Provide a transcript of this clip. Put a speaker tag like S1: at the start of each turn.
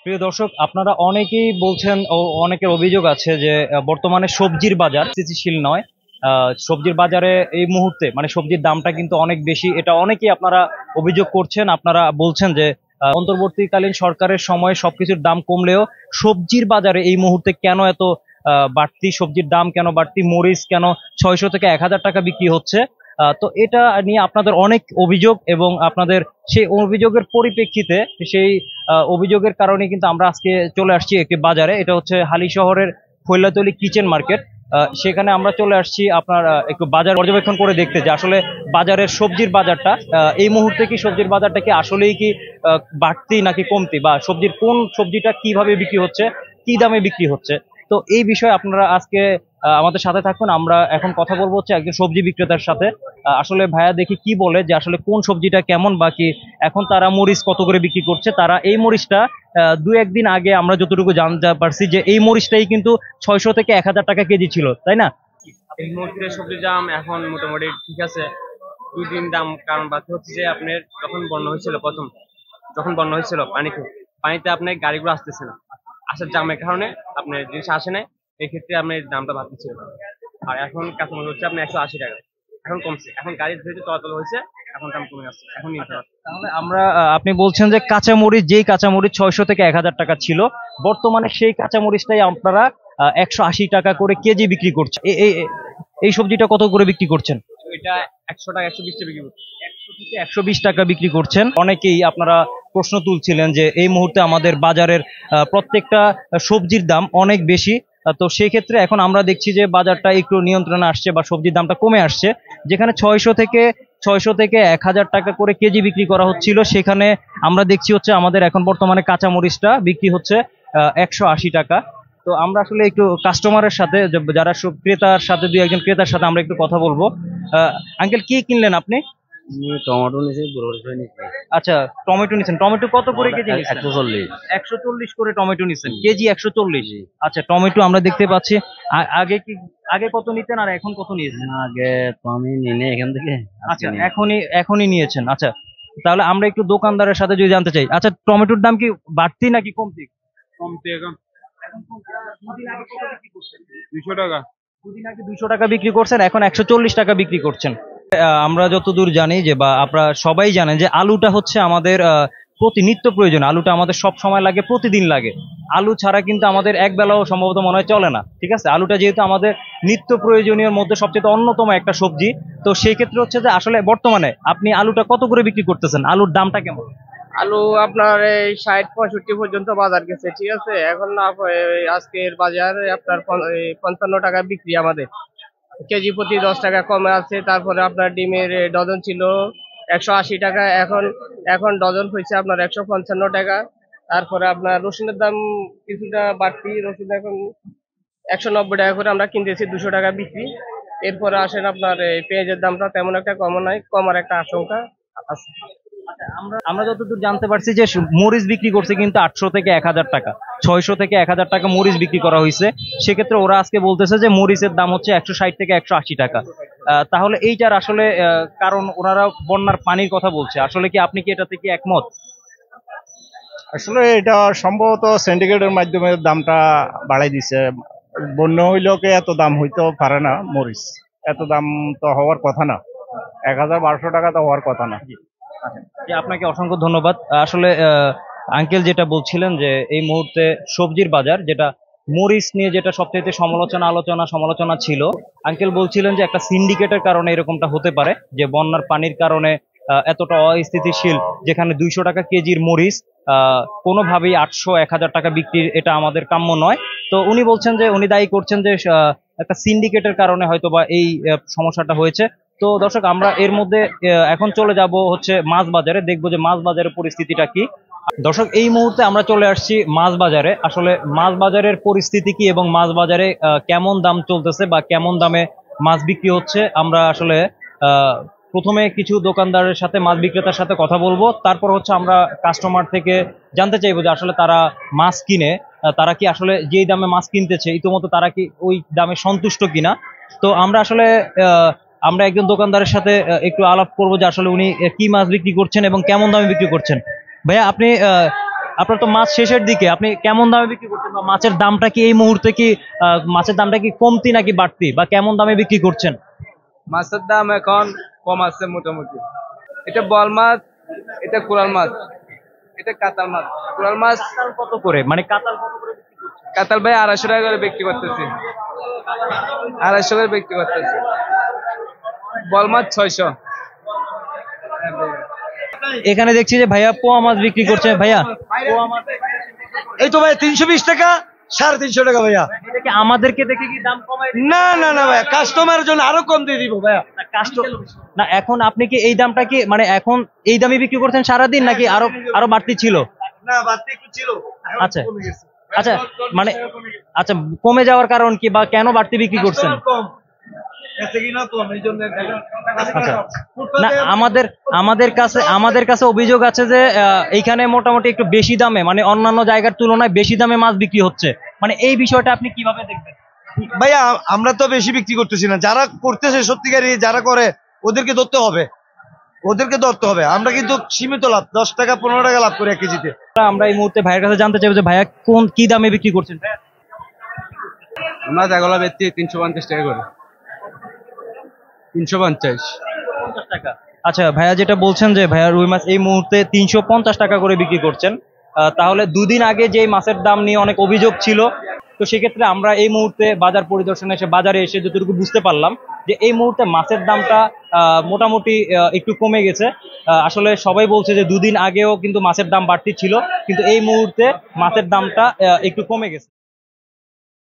S1: প্রিয় দর্শক, আপনারা অনেকেই বলছেন ও অনেকের অভিযোগ আছে যে বর্তমানে সবজির বাজার স্থিতিশীল নয়। সবজির বাজারে এই মুহূর্তে মানে সবজির দামটা কিন্তু অনেক বেশি, এটা অনেকেই আপনারা অভিযোগ করছেন। আপনারা বলছেন যে অন্তর্বর্তীকালীন সরকারের সময় সবকিছুর দাম কমলেও সবজির বাজারে এই মুহূর্তে কেন এত বাড়তি, সবজির দাম কেন বাড়তি, মরিচ কেন 600 থেকে 1000 টাকা বিক্রি হচ্ছে। তো এটা নিয়ে আপনাদের অনেক অভিযোগ এবং আপনাদের সেই অভিযোগের পরিপ্রেক্ষিতে সেই অভিযোগের কারণে কিন্তু আমরা আজকে চলে আসছি একটি বাজারে। এটা হচ্ছে হালি শহরের ফৈলাতলি কিচেন মার্কেট। সেখানে আমরা চলে আসছি আপনার একটু বাজার পর্যবেক্ষণ করে দেখতে যে আসলে বাজারের সবজির বাজারটা এই মুহূর্তে কি সবজির বাজারটা কি আসলেই কি বাড়তি নাকি কমতি, বা সবজির কোন সবজিটা কিভাবে বিক্রি হচ্ছে, কি দামে বিক্রি হচ্ছে। তো এই বিষয়ে আপনারা আজকে আমাদের সাথে থাকুন। আমরা এখন কথা বলবো হচ্ছে একজন সবজি বিক্রেতার সাথে। আসলে ভাইয়া দেখি কি বলে যে আসলে কোন সবজিটা কেমন, বাকি এখন তারা মরিচ কত করে বিক্রি করছে। তারা এই মরিচটা দু একদিন আগে আমরা যতটুকু জানতে পারছি যে এই মরিচটাই কিন্তু 600 থেকে 1000 টাকা কেজি ছিল, তাই না?
S2: এই মুহূর্তে সবজির দাম এখন মোটামুটি ঠিক আছে। দুই দিন দাম কারণ বাড়তে হচ্ছে যে আপনার যখন বন্যা হয়েছিল পানিতে আপনার গাড়িগুলো আসতেছে না, আসার জামের কারণে আপনার জিনিস আসে নাই। এক্ষেত্রে আপনার দামটা বাড়তেছিল। আর এখন কাঁচামাল হচ্ছে আপনার 180 টাকা, এখন কমছে, এখন গাড়ি ধরে তলাতল হয়েছে, এখন দাম কমে আসছে, এখন নিতে পারছে।
S1: তাহলে আমরা আপনি বলছেন যে কাঁচামরিচ, যেই কাঁচামরিচ 600 থেকে 1000 টাকা ছিল, বর্তমানে সেই কাঁচামরিচটাই আপনারা 180 টাকা করে কেজি বিক্রি করছেন। এই সবজিটা কত করে বিক্রি করছেন?
S2: তো এটা 100 টাকা 120 টাকা বিক্রি করছে।
S1: 120 টাকা বিক্রি করছেন। অনেকেই আপনারা প্রশ্ন তুলছিলেন যে এই মুহূর্তে আমাদের বাজারের প্রত্যেকটা সবজির দাম অনেক বেশি। তো সেই ক্ষেত্রে এখন আমরা দেখছি যে বাজারটা একটু নিয়ন্ত্রণে আসছে বা সবজির দামটা কমে আসছে। যেখানে 600 থেকে 1000 টাকা করে কেজি বিক্রি করা হচ্ছিল, সেখানে আমরা দেখছি হচ্ছে আমাদের এখন বর্তমানে কাঁচা মরিচটা বিক্রি হচ্ছে 180 টাকা। তো আমরা আসলে একটু কাস্টমারের সাথে, যারা সব ক্রেতার সাথে, দুই একজন ক্রেতার সাথে আমরা একটু কথা বলবো। আঙ্কেল, কি কিনলেন আপনি?
S3: টমেটো নিয়েছি, বরবটি নিয়েছি।
S1: আচ্ছা, টমেটো নিছেন। টমেটো কত করে কেজি নিছেন?
S3: 140।
S1: 140 করে টমেটো নিছেন, কেজি 140। আচ্ছা, টমেটো আমরা দেখতে পাচ্ছি। আগে কত নিতেন আর এখন কত নিয়েছেন?
S3: আগে তো আমি নিয়ে এখান থেকে।
S1: আচ্ছা, এখনই নিয়েছেন। আচ্ছা, তাহলে আমরা একটু দোকানদারের সাথে যদি জানতে চাই, আচ্ছা টমেটোর দাম কি বাড়তি নাকি কমতি?
S2: কমতে এখন
S1: এখন কমতি। দুদিন আগে কত বিক্রি করছেন?
S2: 200 টাকা।
S1: দুদিন আগে 200 টাকা বিক্রি করছেন, এখন 140 টাকা বিক্রি করছেন। আমরা যতদূর জানি যে, বা আপনারা সবাই জানেন যে আলুটা হচ্ছে আমাদের নিত্য প্রয়োজন। আলুটা আমাদের সব সময় লাগে, প্রতিদিন লাগে। আলু ছাড়া কিন্তু আমাদের এক বেলাও সম্ভবত মনে হয় চলে না, ঠিক আছে? আলুটা যেহেতু আমাদের নিত্য প্রয়োজনীয় মধ্যে সবচেয়ে অন্যতম একটা সবজি, তো সেই ক্ষেত্রে হচ্ছে যে আসলে বর্তমানে আপনি আলুটা কত করে বিক্রি করতেছেন, আলুর দামটা কেমন?
S2: আলু আপনার এই 60-65 পর্যন্ত বাজার গেছে, ঠিক আছে। এখন না আজকের বাজারে আপনার 55 টাকা বিক্রি আমাদের, কেজি প্রতি 10 টাকা কমে আছে। তারপরে আপনার ডিমের ডজন ছিল 180 টাকা, এখন ডজন হয়েছে আপনার 155 টাকা। তারপরে আপনার রসুনের দাম কিছুটা বাড়তি, রসুন এখন 190 টাকা করে আমরা কিনতেছি, 200 টাকা বিক্রি। এরপরে আসেন আপনার এই পেঁয়াজের দামটা তেমন একটা কম নাই, কমার একটা আশঙ্কা আছে।
S1: আচ্ছা, আমরা যতদূর জানতে পারছি যে মরিচ বিক্রি করছে কিন্তু 800 থেকে 1000 টাকা, 600 থেকে 1000 টাকা মরিচ বিক্রি করা হয়েছে। সেক্ষেত্রে ওরা আজকে বলতেছে যে মরিচের দাম হচ্ছে 160 থেকে 180 টাকা। তাহলে এইটার আসলে কারণ ওনারা বন্যার পানির কথা বলছে। আসলে কি আপনি কি এটাতে কি একমত?
S4: আসলে এটা সম্ভবত সিন্ডিকেটের মাধ্যমে দামটা বাড়াই দিছে। বন্যা হইলেও কি এত দাম হইতেও পারে না, মরিচ এত দাম তো হওয়ার কথা না, 1000-1200 টাকা তো হওয়ার কথা না।
S1: জি, আপনাকে অসংখ্য ধন্যবাদ। আসলে আঙ্কেল যেটা বলছিলেন যে এই মুহূর্তে সবজির বাজার, যেটা মরিচ নিয়ে যেটা সবচেয়ে সমালোচনা ছিল, আঙ্কেল বলছিলেন যে একটা সিন্ডিকেটের কারণে এরকমটা হতে পারে, যে বন্যার পানির কারণে এতটা অস্থিতিশীল, যেখানে 200 টাকা কেজির মরিচ কোনোভাবেই 800-1000 টাকা বিক্রির, এটা আমাদের কাম্য নয়। তো উনি বলছেন যে উনি দায়ী করছেন যে একটা সিন্ডিকেটের কারণে হয়তোবা এই সমস্যাটা হয়েছে। তো দর্শক, আমরা এর মধ্যে এখন চলে যাব হচ্ছে মাছ বাজারে, দেখবো যে মাছ বাজারের পরিস্থিতিটা কি। দর্শক, এই মুহূর্তে আমরা চলে আসছি মাছ বাজারে। আসলে মাছ বাজারের পরিস্থিতি কি এবং মাছ বাজারে কেমন দাম চলতেছে বা কেমন দামে মাছ বিক্রি হচ্ছে, আমরা আসলে প্রথমে কিছু দোকানদারের সাথে, মাছ বিক্রেতার সাথে কথা বলবো। তারপর হচ্ছে আমরা কাস্টমার থেকে জানতে চাইবো যে আসলে তারা মাছ কিনে তারা কি আসলে যেই দামে মাছ কিনতেছে ইতিমধ্যে তারা কি ওই দামে সন্তুষ্ট কিনা। তো আমরা একজন দোকানদারের সাথে একটু আলাপ করবো যে আসলে উনি কি মাছ বিক্রি করছেন এবং কেমন দামে বিক্রি করছেন। ভাইয়া, আপনি আপনার তো মাছ শেষের দিকে, আপনি কেমন দামে বিক্রি করছেন, বা মাছের দামটা কি এই মুহূর্তে কি মাছের দামটা কি কমতি নাকি বাড়তি, বা কেমন দামে বিক্রি করছেন?
S2: মাছের দাম এখন কম আছে মোটামুটি। এটা বল মাছ, এটা কোরাল মাছ, এটা কাতাল মাছ। কোরাল মাছ
S1: কাতাল কত করে, মানে কাতাল কত করে বিক্রি করছেন?
S2: কাতাল ভাই 250 টাকা করে বিক্রি করতেছি, 250 করে বিক্রি করতেছি। বল মাছ 600।
S1: এখানে দেখছি যে ভাইয়া পোয়া মাছ বিক্রি করছে। ভাইয়া পোয়া মাছ
S5: এই তো ভাই 320 টাকা, 350 টাকা ভাইয়া।
S1: এটা কি আমাদেরকে দেখে কি দাম কমায় দিচ্ছে?
S5: না না না ভাইয়া, কাস্টমারের জন্য আরো কম দিয়ে দিব ভাইয়া।
S1: না, না, এখন আপনি কি এই দামটা কি, মানে এখন এই দামে বিক্রি করছেন সারাদিন, নাকি আরো আরো বাড়তি ছিল?
S5: না বাড়তি একটু ছিল।
S1: আচ্ছা আচ্ছা, মানে আচ্ছা, কমে যাওয়ার কারণ কি, বা কেন বাড়তি বিক্রি করছেন?
S5: কম এসে কিনা কম, এই জন্য
S1: আচ্ছা, না, আমাদের কাছে অভিযোগ আছে যে এইখানে মোটামুটি একটু বেশি দামে, মানে অন্যান্য জায়গার তুলনায় বেশি দামে মাছ বিক্রি হচ্ছে, মানে এই বিষয়টা আপনি কিভাবে দেখবেন?
S5: ভাইয়া আমরা তো বেশি বিক্রি করতেছি না, যারা করতেছে সত্যিকারী যারা করে ওদেরকে ধরতে হবে, ওদেরকে ধরতে হবে। আমরা কিন্তু সীমিত লাভ, 10 টাকা 15 টাকা লাভ করি 1 কেজিতে।
S1: আমরা এই মুহূর্তে ভাইয়ের কাছে জানতে চাইবো যে ভাইয়া কি দামে বিক্রি করছেন?
S2: মাছ এগুলো বেচছি 350 টাকা করে। 350।
S1: টাকা। আচ্ছা ভাইয়া যেটা বলছেন যে ভাইয়া রুই মাছ এই মুহূর্তে 350 টাকা করে বিক্রি করছেন, তাহলে দুদিন আগে যে মাছের দাম নিয়ে অনেক অভিযোগ ছিল, তো সেক্ষেত্রে আমরা এই মুহূর্তে বাজার পরিদর্শনে এসে বাজারে এসে যতটুকু বুঝতে পারলাম যে এই মুহূর্তে মাছের দামটা মোটামুটি একটু কমে গেছে। আসলে সবাই বলছে যে দুদিন আগেও কিন্তু মাছের দাম বাড়তি ছিল, কিন্তু এই মুহূর্তে মাছের দামটা একটু কমে গেছে।